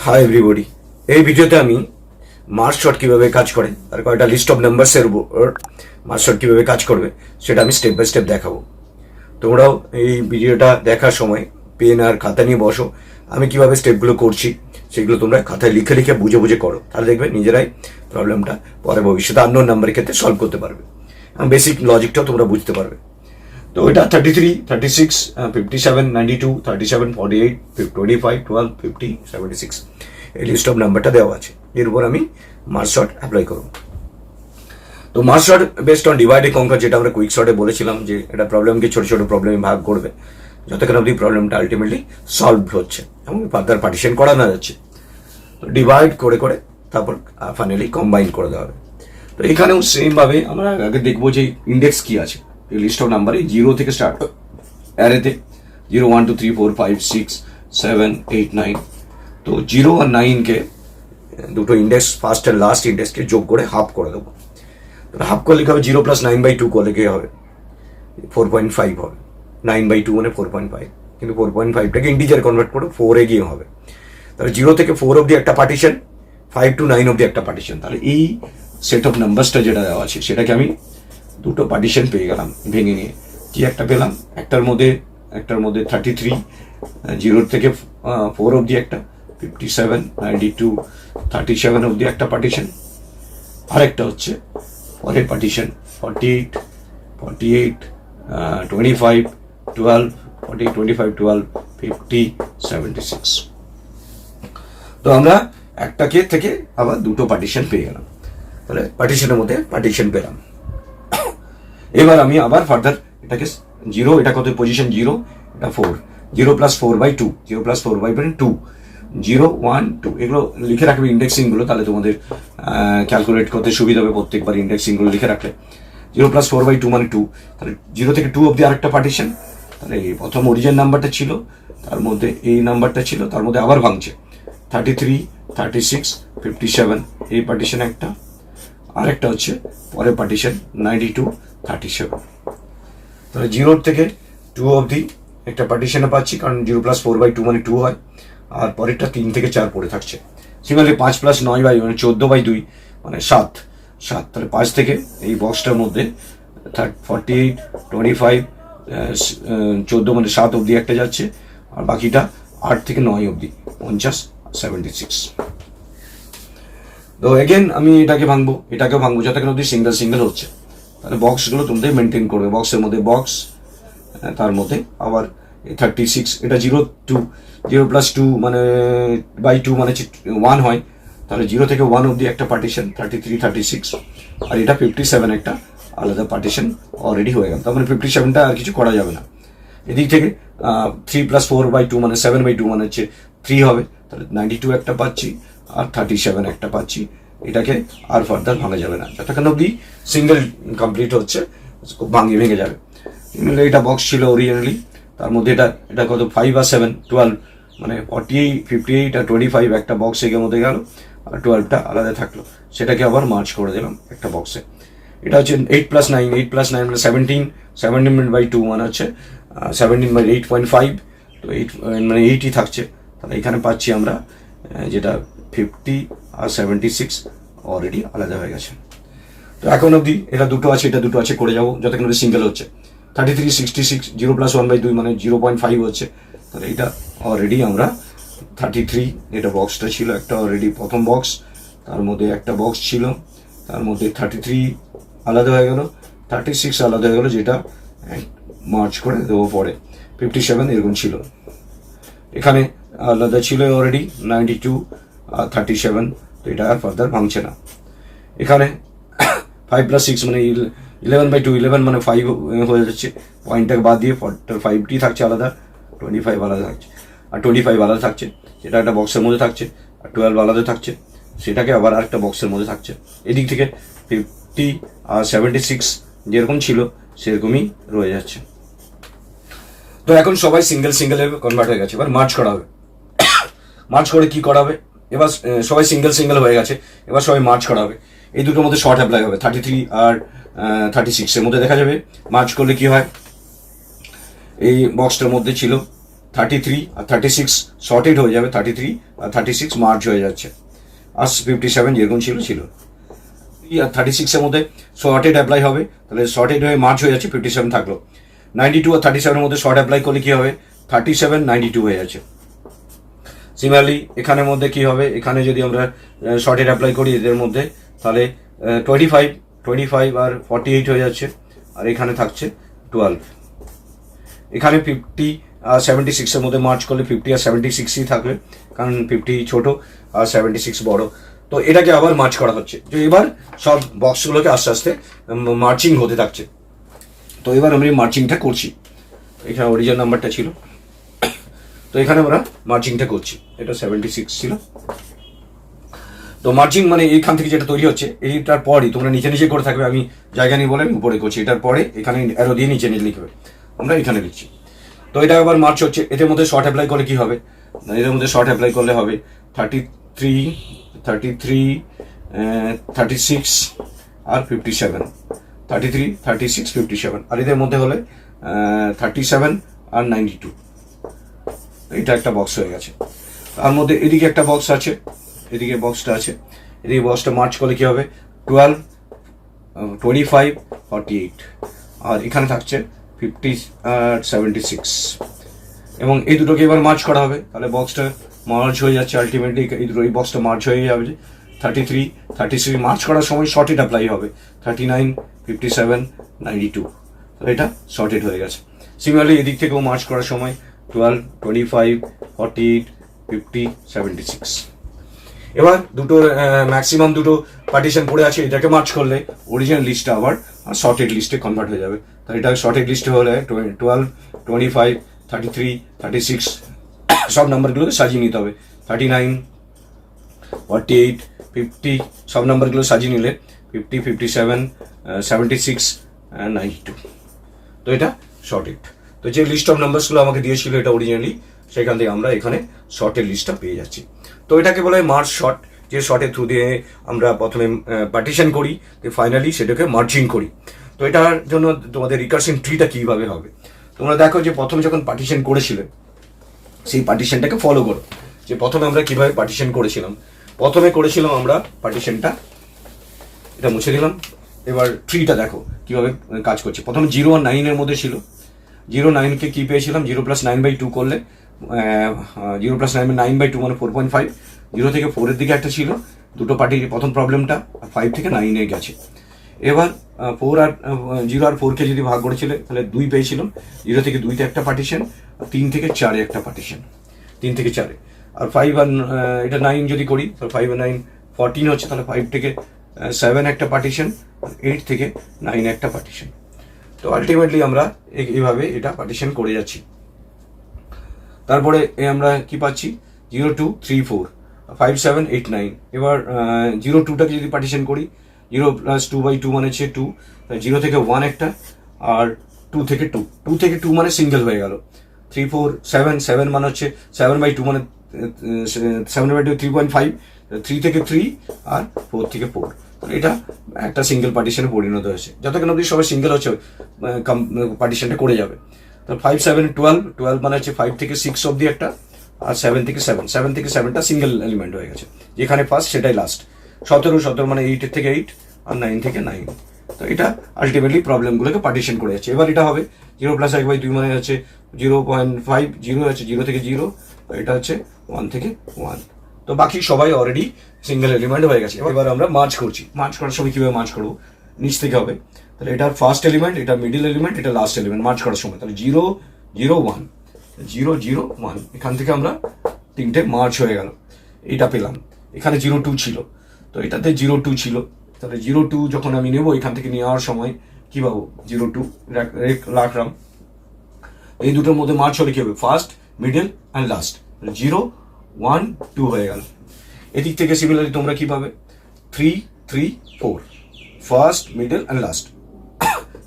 Hi everybody, এই ভিডিওতে আমি মার্জ শর্ট কীভাবে কাজ করে আর কয়েকটা লিস্ট অফ নাম্বারসের উপর মার্জ শর্ট কীভাবে কাজ করবে সেটা আমি স্টেপ বাই স্টেপ দেখাবো। তোমরাও এই ভিডিওটা দেখার সময় পেন আর খাতা নিয়ে বসো, আমি কিভাবে স্টেপগুলো করছি সেগুলো তোমরা খাতায় লিখে লিখে বুঝে বুঝে করো, তাহলে দেখবে নিজেরাই প্রবলেমটা পরে ভবিষ্যতে আননোন নাম্বারের ক্ষেত্রে সলভ করতে পারবে, বেসিক লজিকটাও তোমরা বুঝতে পারবে। তো এটা 33, 36, 57, 92, 37, 48, 25, 12, 50, 76 এই লিস্ট অফ নাম্বারটা দেওয়া আছে। এর উপর আমি মার্জ শর্ট অ্যাপ্লাই করব। তো merge sort based on divide conquer, যেটা আমরা কুইক শর্টে বলেছিলাম যে এটা প্রবলেমকে ছোট ছোট প্রবলেমে ভাগ করবে যতক্ষণ অবধি প্রবলেমটা আলটিমেটলি সলভ হচ্ছে এবং ফার্দার পার্টিশন করা না যাচ্ছে। তো ডিভাইড করে করে তারপর ফাইনালি কম্বাইন করে দেওয়া হবে। তো এখানেও সেমভাবে আমরা আগে দেখবো যে ইন্ডেক্স কি আছে। এই লিস্ট অফ নাম্বারে 0 থেকে স্টার্ট, অ্যারেতে 0, 1, 2, 3, 4, 5, 6, 7, 8, 9। তো 0 আর 9কে দুটো ইন্ডেক্স, ফার্স্ট আর লাস্ট ইন্ডেক্সকে যোগ করে হাফ করে দেবো। হাফ করলে কি হবে? 0 + 9/2 করলে কি হবে? 4.5 হবে। 9/2 মানে 4.5, কিন্তু 4.5টাকে ইন্টিজার কনভার্ট করে 4 গিয়ে হবে। তাহলে 0 থেকে 4 অবধি একটা পার্টিশন, 5 to 9 অবধি একটা পার্টিশন। তাহলে এই সেট অফ নাম্বারসটা যেটা দেওয়া আছে সেটাকে আমি দুটো পার্টিশন পেয়ে গেলাম ভেঙে নিয়ে। কি একটা পেলাম? একটার মধ্যে 33, 0 থেকে 4 অবধি একটা, 57, 92, 37 অবধি একটা পার্টিশন। আরেকটা হচ্ছে পরের পার্টিশন 48, 25, 12, 40, 25, 12, 50, 76। তো আমরা একটাকে থেকে আবার দুটো পার্টিশন পেয়ে গেলাম। তাহলে পার্টিশনের মধ্যে পার্টিশন পেলাম। এবার আমি আবার ফার্দার এটাকে 0, এটা কত পজিশন? 0, এটা 4, 0 + 4/2, 0 + 4/2, 0, 1, 2 এগুলো লিখে রাখবে ইন্ডেক্সিংগুলো, তাহলে তোমাদের ক্যালকুলেট করতে সুবিধা হবে প্রত্যেকবার ইন্ডেক্সিংগুলো লিখে রাখলে। 0 + 4/2 মানে 2, তাহলে 0 থেকে 2 অবধি আরেকটা পার্টিশন। তাহলে এই প্রথম অরিজিন নাম্বারটা ছিল, তার মধ্যে এই নাম্বারটা ছিল, তার মধ্যে আবার ভাঙছে 33, 36, 57 এই পার্টিশন একটা। আরেকটা হচ্ছে পরের পার্টিশন 92, 37। তাহলে 0 থেকে 2 অবধি একটা পার্টিশনে পাচ্ছি, কারণ 0 + 4/2 মানে 2 হয়, আর পরেরটা 3 থেকে 4 পড়ে থাকছে। সিমিলারলি 5 + 9/2 মানে 14/2 মানে 7। তাহলে 5 থেকে এই বক্সটার মধ্যে 48, 25, 14 মানে 7 অবধি একটা যাচ্ছে, আর বাকিটা 8 থেকে 9 অবধি 50, 76। তো এগেন আমি এটাকেও ভাঙবো যতক্ষণ অবধি সিঙ্গেল হচ্ছে। তাহলে বক্সগুলো তোমাদের মেনটেন করবে, বক্সের মধ্যে বক্স, তার মধ্যে আবার 36, এটা 0 + 2 মানে বাই 2 মানে 1 হয়। তাহলে 0 থেকে 1 অবধি একটা পার্টিশন 33, 36, আর এটা 57 একটা আলাদা পার্টিশন অলরেডি হয়ে গেল। তার মানে 57টা আর কিছু করা যাবে না। এদিক থেকে 3 + 4/2 মানে 7/2 মানে হচ্ছে 3 হবে। তাহলে 92 একটা পাচ্ছি আর 37 একটা পাচ্ছি। এটাকে আর ফার্দার ভাঙা যাবে না, যতক্ষণ অবধি সিঙ্গেল কমপ্লিট হচ্ছে ভেঙে যাবে। এটা বক্স ছিল অরিজিনালি, তার মধ্যে এটা কত 5 আর 7, 12 মানে 48, 58 আর 25 একটা বক্স এর মধ্যে গেল, আর 12টা আলাদা থাকলো, সেটাকে আবার মার্চ করে দিলাম একটা বক্সে। এটা হচ্ছে 8 + 9, 8 + 9 মানে 17/2 মানে হচ্ছে 17/8.5। তো 8 মানে 8ই থাকছে। তাহলে এখানে পাচ্ছি আমরা যেটা 50 আর 76 অলরেডি আলাদা হয়ে গেছে। তো এখন অবধি এটা দুটো আছে করে যাবো যতক্ষণ অবধি সিঙ্গেল হচ্ছে। 33, 66, 0 + 1/2 মানে 0.5 হচ্ছে। তাহলে এটা অলরেডি আমরা 33, এটা বক্সটা ছিল একটা অলরেডি প্রথম বক্স, তার মধ্যে একটা বক্স ছিল, তার মধ্যে 33 আলাদা হয়ে গেল, 36 আলাদা হয়ে গেল, যেটা মার্চ করে দেবো পরে। 57 এরকম ছিল, এখানে আলাদা ছিল অলরেডি 92 আর 37। তো এটা আর ফার্দার ভাঙছে না। এখানে 5 + 6 মানে 11/2, 11 মানে 5 হয়ে যাচ্ছে, পয়েন্টটাকে বাদ দিয়ে 5টি থাকছে আলাদা, 25 আলাদা থাকছে, আর 25 আলাদা থাকছে, সেটা একটা বক্সের মধ্যে থাকছে, আর 12 আলাদা থাকছে, সেটাকে আবার আরেকটা বক্সের মধ্যে থাকছে। এদিক থেকে 50 আর 76 যেরকম ছিল সেরকমই রয়ে যাচ্ছে। তো এখন সবাই সিঙ্গেল কনভার্ট হয়ে গেছে, এবার মার্চ করা হবে। মার্চ করে কি করা হবে? এবার সবাই সিঙ্গেল হয়ে গেছে, এবার সবাই মার্চ করা হবে। এই দুটোর মধ্যে শর্ট অ্যাপ্লাই হবে, 33 আর 36 এর মধ্যে দেখা যাবে মার্চ করলে কি হয়। এই বক্সটার মধ্যে ছিল 33 আর 36 শর্টেড হয়ে যাবে, 33 আর 36 মার্চ হয়ে যাচ্ছে, আর 57 যেরকম ছিল আর 36 এর মধ্যে শর্টেড অ্যাপ্লাই হবে, তাহলে শর্টেড হয়ে মার্চ হয়ে যাচ্ছে, 57 থাকলো। 92 আর 37 এর মধ্যে শর্ট অ্যাপ্লাই করলে কি হবে, 37 92 হয়ে যাচ্ছে। সিমিলারলি এখানের মধ্যে কি হবে, এখানে যদি আমরা শর্টেড অ্যাপ্লাই করি এদের মধ্যে, তাহলে 25 আর 48 হয়ে যাচ্ছে, আর এখানে থাকছে 12। এখানে 50 আর 76 এর মধ্যে মার্চ করলে 50 আর 76ই থাকবে, কারণ 50 ছোট আর 76 বড়। তো এটাকে আবার মার্চ করা হচ্ছে। তো এবার সব বক্সগুলোকে আস্তে আস্তে মার্চিং হতে থাকছে। তো এবার আমি মার্চিংটা করছি। এখানে অরিজিনাল নাম্বারটা ছিল, তো এখানে আমরা মার্চিংটা করছি। এটা 76 ছিল। তো মার্চিং মানে এইখান থেকে যেটা তৈরি হচ্ছে, এইটার পরই তোমরা নিচে নিচে করে থাকবে, আমি জায়গা নিয়ে বলে আমি উপরে করছি। এটার পরে এখানে অ্যারো দিয়ে নিচে নিয়ে লিখবে, আমরা এখানে লিখছি। তো এটা আবার মার্চ হচ্ছে। এদের মধ্যে শর্ট অ্যাপ্লাই করলে কি হবে, এদের মধ্যে শর্ট অ্যাপ্লাই করলে হবে 33, 36 আর 57, 33, 36, 57। আর এদের মধ্যে হলে 37 আর 92। এটা একটা বক্স হয়ে গেছে। তার মধ্যে এদিকে একটা বক্স আছে, এদিকে বক্সটা আছে, এদিকে বক্সটা মার্চ করলে কি হবে 12, 25, 48, আর এখানে থাকছে 50 আর 76। এবং এই দুটোকে এবার মার্চ করা হবে, তাহলে বক্সটা মার্চ হয়ে যাচ্ছে। আলটিমেটলি এই বক্সটা মার্চ হয়ে যাবে, 33, 36 মার্চ করার সময় শর্টেড অ্যাপ্লাই হবে, 39, 57, 92। তাহলে এটা শর্টেড হয়ে গেছে। সিমিলারলি এদিক থেকেও মার্চ করার সময় 12, 25, 48, 50, 76। এবার দুটো ম্যাক্সিমাম দুটো পার্টিশন পড়ে আছে, এটাকে মার্চ করলে অরিজিনাল লিস্টটা আবার শর্টেড লিস্টে কনভার্ট হয়ে যাবে। তাহলে এটা শর্টেড লিস্টে হলে 12, 25, 33, 36 সব নাম্বারগুলোকে সাজিয়ে নিতে হবে। 39, 48, 50 সব নাম্বারগুলো সাজিয়ে নিলে 50, 57, 76, 92। তো এটা শর্টেড। তো যে লিস্ট অফ নাম্বারসগুলো আমাকে দিয়েছিল এটা অরিজিনালি, সেখান থেকে আমরা এখানে শর্টের লিস্টটা পেয়ে যাচ্ছি। তো এটাকে বলা হয় মার্চ শর্ট, যে শর্টের থ্রু দিয়ে আমরা প্রথমে পার্টিশন করি, ফাইনালি সেটাকে মার্চিং করি। তো এটার জন্য তোমাদের রিকার্সিভ ট্রিটা কীভাবে হবে, তোমরা দেখো যে প্রথমে যখন পার্টিশন করেছিলে সেই পার্টিশনটাকে ফলো করো, যে প্রথমে আমরা কিভাবে পার্টিশন করেছিলাম। প্রথমে করেছিলাম আমরা পার্টিশনটা, এটা মুছে দিলাম। এবার ট্রিটা দেখো কিভাবে কাজ করছে। প্রথমে 0 আর 9 এর মধ্যে ছিল। 0, 9কে কি পেয়েছিলাম, 0 + 9/2 করলে 0 + 9/2 মানে 4.5। 0 থেকে 4 এর দিকে একটা ছিল, দুটো পার্টির প্রথম প্রবলেমটা 5 থেকে 9 এ গেছে। এবার 4 আর 0 আর 4কে যদি ভাগ করেছিলে তাহলে 2 পেয়েছিলাম। 0 থেকে 2তে একটা পার্টিশন, 3 থেকে 4-এ একটা পার্টিশন, 3 থেকে 4-এ। আর 5 আর এটা 9 যদি করি তাহলে 5 আর 9 14 হচ্ছে, তাহলে 5 থেকে 7 একটা পার্টিশন, 8 থেকে 9 একটা পার্টিশন। তো আলটিমেটলি আমরা এইভাবে এটা পার্টিশন করে যাচ্ছি। তারপরে আমরা কি পাচ্ছি, 0, 2, 3, 4, 5, 7, 8, 9। এবার 0, 2টাকে যদি পার্টিশন করি, 0 + 2/2 মানে হচ্ছে 2, 0 থেকে 1 একটা, আর 2 থেকে 2, 2 থেকে 2 মানে সিঙ্গেল হয়ে গেল। 3, 4, 7, 7 মানে হচ্ছে 7/2 মানে 7/2 3.5, 3 থেকে 3 আর 4 থেকে 4। এটা একটা সিঙ্গেল পার্টিশনে পরিণত হয়েছে। যতক্ষণ অবধি সবাই সিঙ্গেল হচ্ছে পার্টিশনটা করে যাবে। তো 5, 7, 12, 12 মানে হচ্ছে 5 থেকে 6 অবধি একটা, আর 7 থেকে 7, 7 থেকে 7টা সিঙ্গেল এলিমেন্ট হয়ে গেছে, যেখানে ফার্স্ট সেটাই লাস্ট। 17 মানে 8 থেকে 8 আর 9 থেকে 9। তো এটা আলটিমেটলি প্রবলেমগুলোকে পার্টিশন করে যাচ্ছে। এবার এটা হবে 0 + 1/2 মানে হচ্ছে 0.5, 0 হচ্ছে 0 থেকে 0, এটা হচ্ছে 1 থেকে 1। তো বাকি সবাই অলরেডি সিঙ্গেল এলিমেন্ট হয়ে গেছে। এবার আমরা মার্চ করছি। মার্চ করার সময় কিভাবে মার্চ করবো, নিচ থেকে হবে। তাহলে এটার ফার্স্ট এলিমেন্ট, এটা মিডিল এলিমেন্ট, এটা লাস্ট এলিমেন্ট মার্চ করার সময়। তাহলে 0, 0, 1, 0, 0, 1, এখান থেকে আমরা 3টে মার্চ হয়ে গেল। এটা পেলাম। এখানে 0, 2 ছিল, তো এটাতে 0, 2 ছিল। তাহলে 0, 2 যখন আমি নেবো এখান থেকে নেওয়ার সময় কি পাবো, 0, 2 রাখলাম। এই দুটোর মধ্যে মার্চ হলে কি হবে, ফার্স্ট, মিডল অ্যান্ড লাস্ট। 0, 1, 2 হয়ে গেল। এদিক থেকে সিমিলারলি তোমরা কি পাবে, 3, 3, 4, ফার্স্ট, মিডল অ্যান্ড লাস্ট।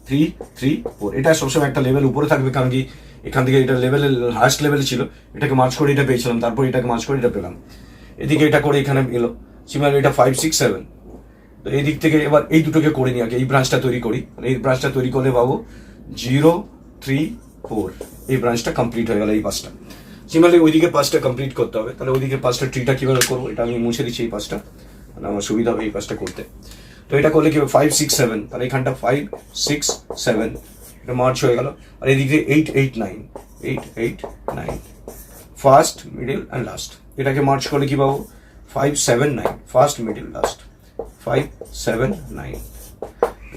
3, 3, 4। এটা সবসময় একটা লেভেল উপরে থাকবে, কারণ কি এখান থেকে এটা লেভেলের হাইস্ট লেভেলে ছিল, এটাকে মার্চ করে এটা পেয়েছিলাম, তারপর এটাকে মার্চ করে এটা পেলাম। এদিকে এটা করে এখানে এলো। সিমিলারলি এটা 5, 6, 7। তো এই দিক থেকে এবার এই দুটোকে করে নিয়ে আগে এই ব্রাঞ্চটা তৈরি করি। এই ব্রাঞ্চটা তৈরি করলে পাবো 0, 3, 4, এই ব্রাঞ্চটা কমপ্লিট হয়ে গেল, এই পাঁচটা। সিমিলারলি ওইদিকে পাঁচটা কমপ্লিট করতে হবে, তাহলে ওইদিকে পাঁচটা ট্রিটা কীভাবে করবো, এটা আমি মুছে দিচ্ছি এই পাঁচটা, মানে আমার সুবিধা হবে এই পাঁচটা করতে। তো এটা করলে কি হবে 5 6 7, তাহলে এখানটা 5 6 7 এটা মার্চ হয়ে গেল। আর এদিকে 8 8 9 8 8 9 ফার্স্ট মিডল অ্যান্ড লাস্ট, এটাকে মার্চ করলে কি পাবো 5 7 9 ফার্স্ট মিডল লাস্ট 5 7 9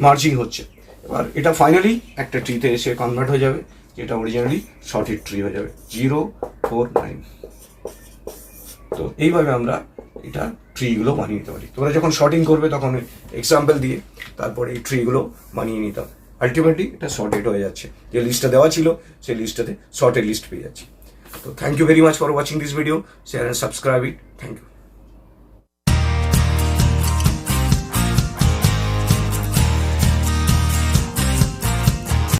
মার্চিং হচ্ছে। এবার এটা ফাইনালি একটা ট্রিতে এসে কনভার্ট হয়ে যাবে, যেটা অরিজিনালি শর্টেড ট্রি হয়ে যাবে 0 4 9। তো এইভাবে আমরা এটা ট্রিগুলো বানিয়ে নিতে পারি। তোমরা যখন শর্টিং করবে তখন এক্সাম্পল দিয়ে তারপরে এই ট্রিগুলো বানিয়ে নিতে হবে। আলটিমেটলি এটা শর্টেড হয়ে যাচ্ছে, যে লিস্টটা দেওয়া ছিল সেই লিস্টটাতে শর্টেড লিস্ট পেয়ে যাচ্ছি। তো thank you very much for watching this video, share and subscribe it, thank you.